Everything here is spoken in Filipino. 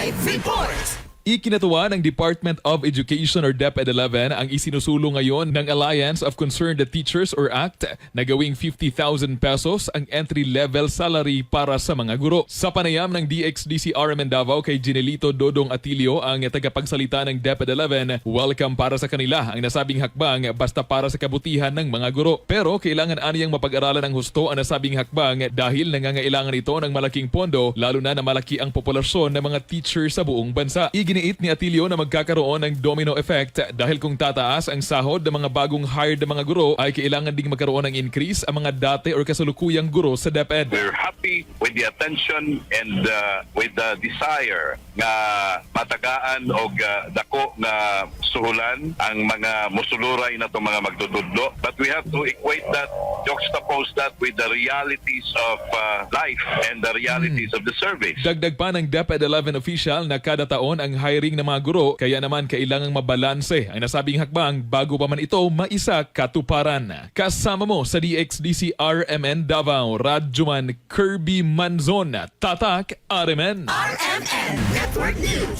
Live report! Ikinatuwa ng Department of Education or DepEd 11 ang isinusulong ngayon ng Alliance of Concerned Teachers or ACT na gawing 50,000 pesos ang entry-level salary para sa mga guro. Sa panayam ng DXDC RMN Davao kay Ginelito Dodong Atilio, ang tagapagsalita ng DepEd 11, welcome para sa kanila ang nasabing hakbang basta para sa kabutihan ng mga guro. Pero kailangan aniyang mapag-aralan ng husto ang nasabing hakbang dahil nangangailangan ito ng malaking pondo lalo na malaki ang populasyon ng mga teacher sa buong bansa. Iginiit ni Atilio na magkakaroon ng domino effect dahil kung tataas ang sahod ng mga bagong hired na mga guro ay kailangan ding magkaroon ng increase ang mga dati or kasalukuyang guro sa DepEd. We're happy with the attention and with the desire nga matagaan o dako nga suhulan ang mga musuluray na itong mga magtutudlo. But we have to equate that, juxtapose that with the realities of life and the realities of the service. Dagdag pa ng DepEd 11 official na kada taon ang hiring ng mga guro, kaya naman kailangang mabalanse ang nasabing hakbang bago pa man ito maisa katuparan. Kasama mo sa DXDC RMN Davao, Radjuman Kirby Manzon, Tatak RMN. RMN Network News.